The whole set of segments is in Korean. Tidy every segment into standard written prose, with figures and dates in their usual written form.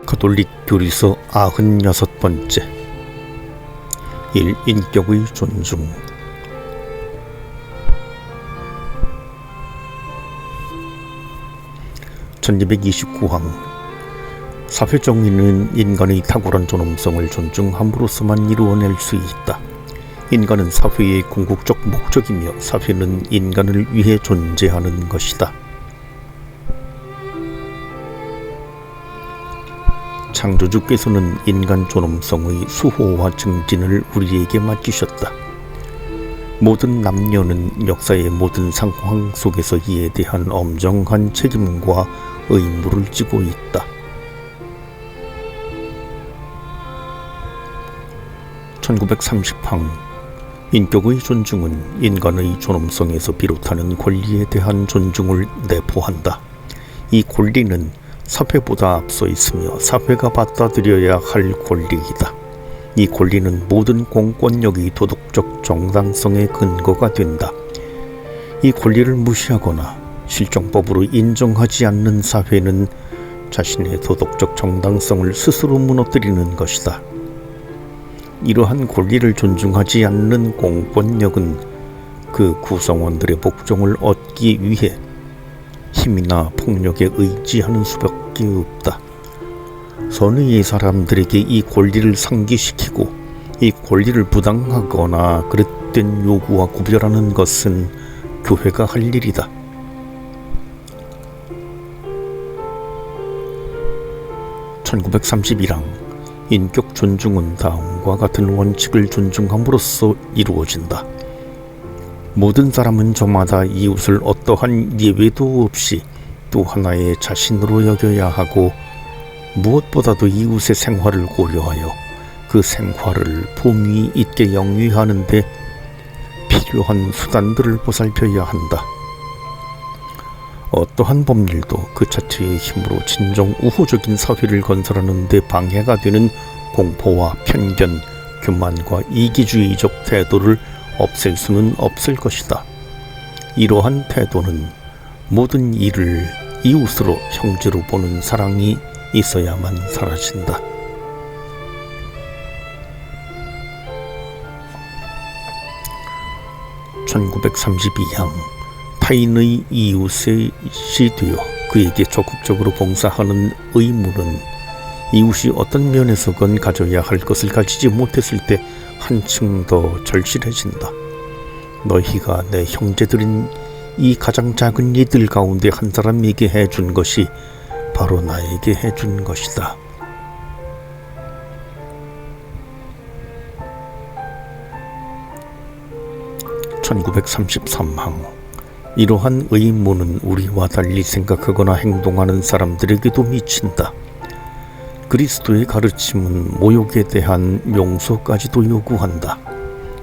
가톨릭 교리서 96번째 1. 인격의 존중. (1229항) 사회정의는 인간의 탁월한 존엄성을 존중함으로써만 이루어낼 수 있다. 인간은 사회의 궁극적 목적이며 사회는 인간을 위해 존재하는 것이다. 창조주께서는 인간 존엄성의 수호와 증진을 우리에게 맡기셨다. 모든 남녀는 역사의 모든 상황 속에서 이에 대한 엄정한 책임과 의무를 지고 있다. (1930항) 인격의 존중은 인간의 존엄성에서 비롯하는 권리에 대한 존중을 내포한다. 이 권리는 사회보다 앞서 있으며 사회가 받아들여야 할 권리이다. 이 권리는 모든 공권력의 도덕적 정당성의 근거가 된다. 이 권리를 무시하거나 실정법으로 인정하지 않는 사회는 자신의 도덕적 정당성을 스스로 무너뜨리는 것이다. 이러한 권리를 존중하지 않는 공권력은 그 구성원들의 복종을 얻기 위해 힘이나 폭력에 의지하는 수밖에 없다. 선의의 사람들에게 이 권리를 상기시키고 이 권리를 부당하거나 그릇된 요구와 구별하는 것은 교회가 할 일이다. (1931항) 인격 존중은 다음과 같은 원칙을 존중함으로써 이루어진다. 모든 사람은 저마다 이웃을 어떠한 예외도 없이 또 하나의 자신으로 여겨야 하고 무엇보다도 이웃의 생활을 고려하여 그 생활을 품위 있게 영위하는 데 필요한 수단들을 보살펴야 한다. 어떠한 법률도 그 자체의 힘으로 진정 우호적인 사회를 건설하는 데 방해가 되는 공포와 편견, 교만과 이기주의적 태도를 없앨 수는 없을 것이다. 이러한 태도는 모든 일을 이웃으로 형제로 보는 사랑이 있어야만 사라진다. (1932항) 타인의 이웃이 되어 그에게 적극적으로 봉사하는 의무는 이웃이 어떤 면에서건 가져야 할 것을 가지지 못했을 때 한층 더 절실해진다. 너희가 내 형제들인 이 가장 작은 이들 가운데 한 사람에게 해준 것이 바로 나에게 해준 것이다. (1933항) 이러한 의무는 우리와 달리 생각하거나 행동하는 사람들에게도 미친다. 그리스도의 가르침은 모욕에 대한 용서까지도 요구한다.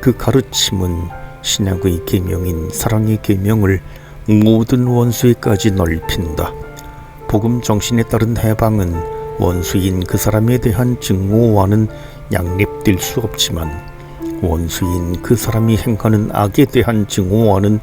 그 가르침은 신약의 계명인 사랑의 계명을 모든 원수에까지 넓힌다. 복음 정신에 따른 해방은 원수인 그 사람에 대한 증오와는 양립될 수 없지만 원수인 그 사람이 행하는 악에 대한 증오와는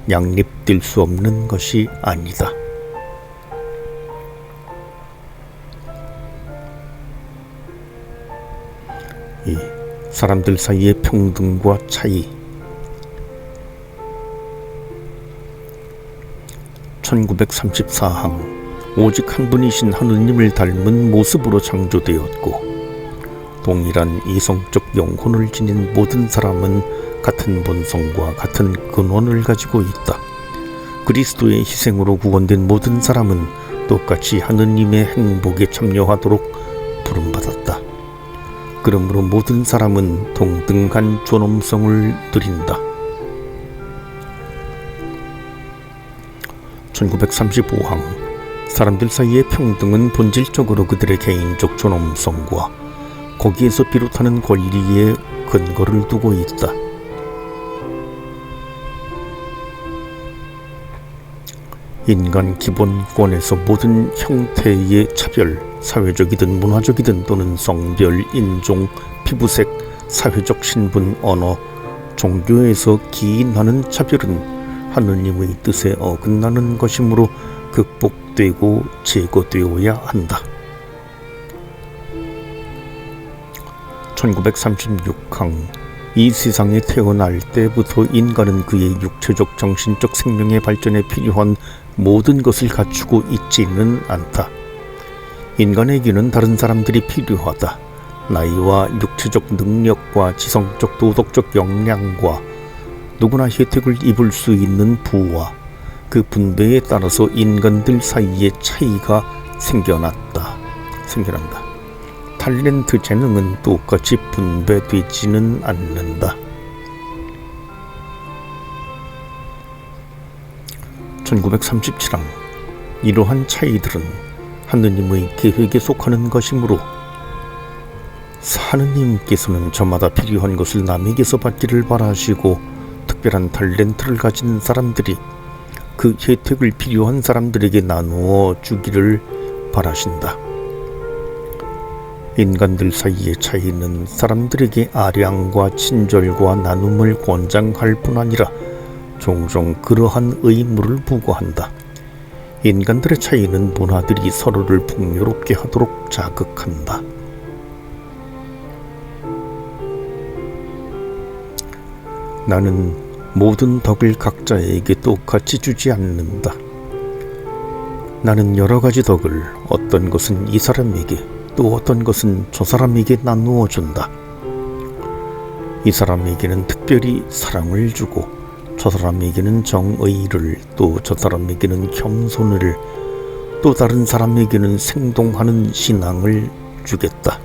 양립될 수 없는 것이 아니다. 이 사람들 사이의 평등과 차이. (1934항) 오직 한 분이신 하느님을 닮은 모습으로 창조되었고 동일한 이성적 영혼을 지닌 모든 사람은 같은 본성과 같은 근원을 가지고 있다. 그리스도의 희생으로 구원된 모든 사람은 똑같이 하느님의 행복에 참여하도록 부름받았다. 그러므로 모든 사람은 동등한 존엄성을 누린다. (1935항) 사람들 사이의 평등은 본질적으로 그들의 개인적 존엄성과 거기에서 비롯하는 권리에 근거를 두고 있다. 인간 기본권에서 모든 형태의 차별, 사회적이든 문화적이든 또는 성별, 인종, 피부색, 사회적 신분, 언어, 종교에서 기인하는 차별은 하느님의 뜻에 어긋나는 것이므로 극복되고 제거되어야 한다. 1936항 이 세상에 태어날 때부터 인간은 그의 육체적 정신적 생명의 발전에 필요한 모든 것을 갖추고 있지는 않다. 인간에게는 다른 사람들이 필요하다. 나이와 육체적 능력과 지성적 도덕적 역량과 누구나 혜택을 입을 수 있는 부와 그 분배에 따라서 인간들 사이에 차이가 생겨난다. 탤런트 재능은 똑같이 분배되지는 않는다. 1937항 이러한 차이들은 하느님의 계획에 속하는 것이므로 하느님께서는 저마다 필요한 것을 남에게서 받기를 바라시고 특별한 탤런트를 가진 사람들이 그 혜택을 필요한 사람들에게 나누어 주기를 바라신다. 인간들 사이의 차이는 사람들에게 아량과 친절과 나눔을 권장할 뿐 아니라 종종 그러한 의무를 부과한다. 인간들의 차이는 문화들이 서로를 풍요롭게 하도록 자극한다. 나는 모든 덕을 각자에게 똑같이 주지 않는다. 나는 여러 가지 덕을 어떤 것은 이 사람에게 또 어떤 것은 저 사람에게 나누어 준다. 이 사람에게는 특별히 사랑을 주고 저 사람에게는 정의를 또 저 사람에게는 겸손을 또 다른 사람에게는 생동하는 신앙을 주겠다.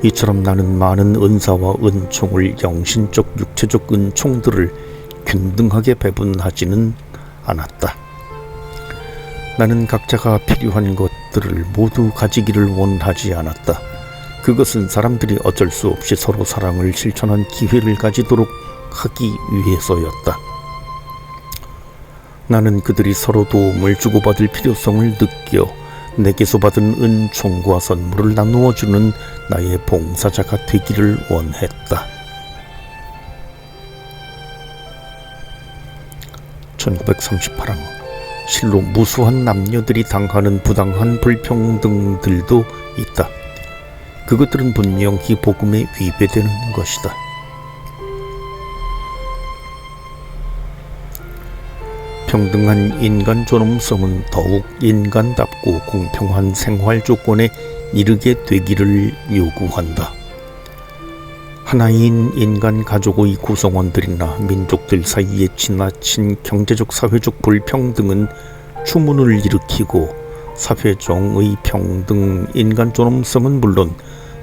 이처럼 나는 많은 은사와 은총을 영신적 육체적 은총들을 균등하게 배분하지는 않았다. 나는 각자가 필요한 것들을 모두 가지기를 원하지 않았다. 그것은 사람들이 어쩔 수 없이 서로 사랑을 실천한 기회를 가지도록 하기 위해서였다. 나는 그들이 서로 도움을 주고받을 필요성을 느껴 내게서 받은 은총과 선물을 나누어주는 나의 봉사자가 되기를 원했다. 1938항 실로 무수한 남녀들이 당하는 부당한 불평등들도 있다. 그것들은 분명히 복음에 위배되는 것이다. 평등한 인간 존엄성은 더욱 인간답고 공평한 생활 조건에 이르게 되기를 요구한다. 하나인 인간 가족의 구성원들이나 민족들 사이에 지나친 경제적 사회적 불평등은 추문을 일으키고 사회정의 평등 인간 존엄성은 물론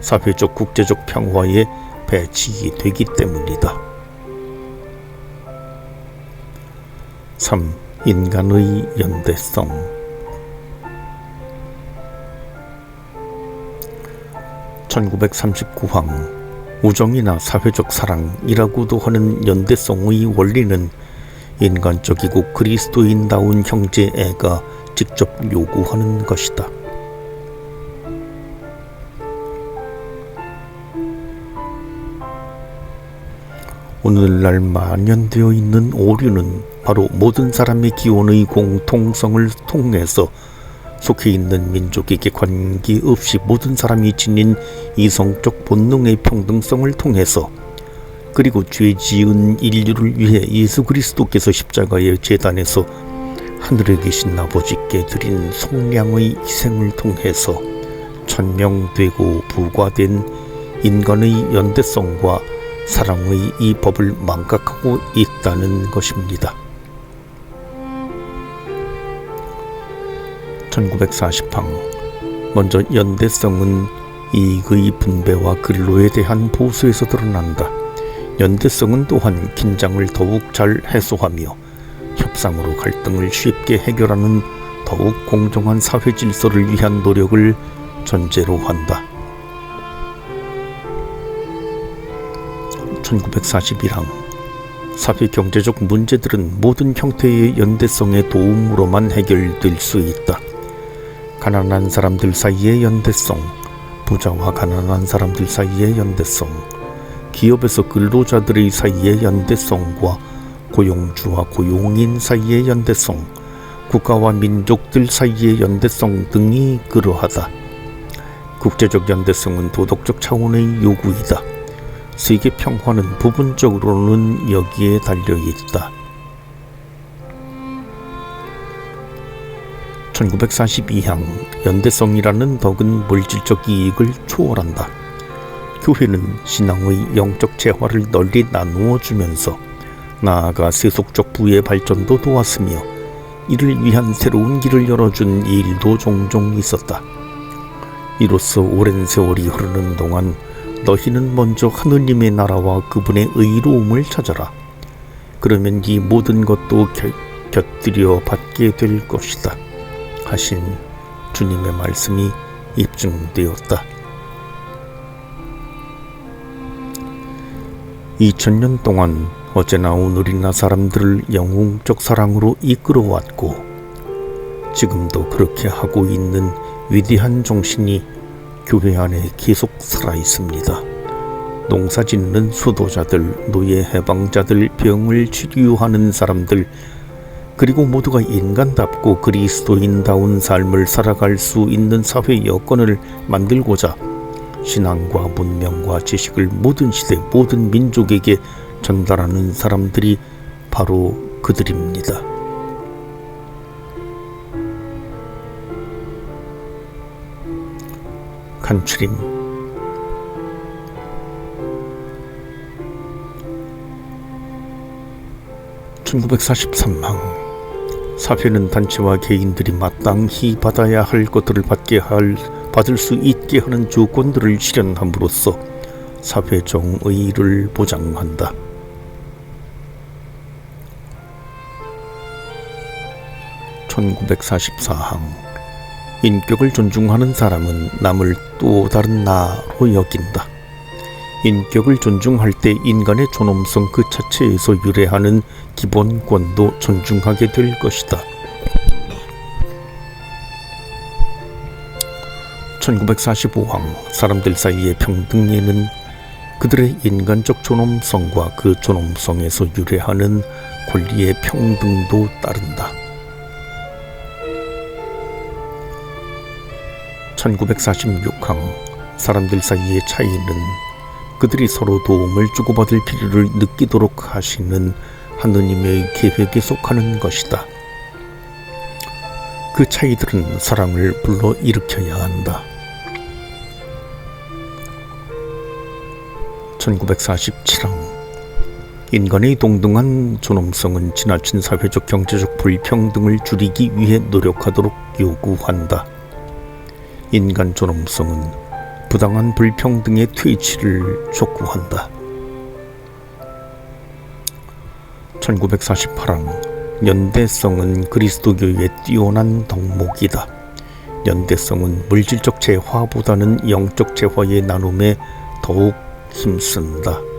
사회적 국제적 평화에 배치되기 때문이다. 3. 인간의 연대성. (1939항) 우정이나 사회적 사랑이라고도 하는 연대성의 원리는 인간적이고 그리스도인다운 형제애가 직접 요구하는 것이다. 오늘날 만연되어 있는 오류는 바로 모든 사람의 기원의 공통성을 통해서 속해 있는 민족에게 관계없이 모든 사람이 지닌 이성적 본능의 평등성을 통해서 그리고 죄 지은 인류를 위해 예수 그리스도께서 십자가의 제단에서 하늘에 계신 아버지께 드린 속량의 희생을 통해서 천명되고 부과된 인간의 연대성과 사랑의 이 법을 망각하고 있다는 것입니다. 1940항 먼저 연대성은 이익의 분배와 근로에 대한 보수에서 드러난다. 연대성은 또한 긴장을 더욱 잘 해소하며 협상으로 갈등을 쉽게 해결하는 더욱 공정한 사회 질서를 위한 노력을 전제로 한다. 1941항 사회 경제적 문제들은 모든 형태의 연대성의 도움으로만 해결될 수 있다. 가난한 사람들 사이의 연대성, 부자와 가난한 사람들 사이의 연대성, 기업에서 근로자들의 사이의 연대성과 고용주와 고용인 사이의 연대성, 국가와 민족들 사이의 연대성 등이 그러하다. 국제적 연대성은 도덕적 차원의 요구이다. 세계 평화는 부분적으로는 여기에 달려있다. 1942항 연대성이라는 덕은 물질적 이익을 초월한다. 교회는 신앙의 영적 재화를 널리 나누어 주면서 나아가 세속적 부의 발전도 도왔으며 이를 위한 새로운 길을 열어준 일도 종종 있었다. 이로써 오랜 세월이 흐르는 동안 너희는 먼저 하느님의 나라와 그분의 의로움을 찾아라. 그러면 이 모든 것도 곁들여 받게 될 것이다. 하신 주님의 말씀이 입증되었다. 2000년 동안 어제나 오늘이나 사람들을 영웅적 사랑으로 이끌어왔고 지금도 그렇게 하고 있는 위대한 정신이 교회 안에 계속 살아있습니다. 농사짓는 수도자들, 노예 해방자들, 병을 치료하는 사람들, 그리고 모두가 인간답고 그리스도인다운 삶을 살아갈 수 있는 사회 여건을 만들고자 신앙과 문명과 지식을 모든 시대, 모든 민족에게 전달하는 사람들이 바로 그들입니다. 간추림. (1943항) 사회는 단체와 개인들이 마땅히 받아야 할 것들을 받을 수 있게 하는 조건들을 실현함으로써 사회 정의를 보장한다. 1944항 인격을 존중하는 사람은 남을 또 다른 나로 여긴다. 인격을 존중할 때 인간의 존엄성 그 자체에서 유래하는 기본권도 존중하게 될 것이다. 1945항 사람들 사이의 평등에는 그들의 인간적 존엄성과 그 존엄성에서 유래하는 권리의 평등도 따른다. 1946항 사람들 사이의 차이는 그들이 서로 도움을 주고받을 필요를 느끼도록 하시는 하느님의 계획에 속하는 것이다. 그 차이들은 사랑을 불러일으켜야 한다. 1947항 인간의 동등한 존엄성은 지나친 사회적 경제적 불평등을 줄이기 위해 노력하도록 요구한다. 인간 존엄성은 부당한 불평등의 퇴치를 촉구한다. 1948항 연대성은 그리스도교의 뛰어난 덕목이다. 연대성은 물질적 재화보다는 영적 재화의 나눔에 더욱 힘쓴다.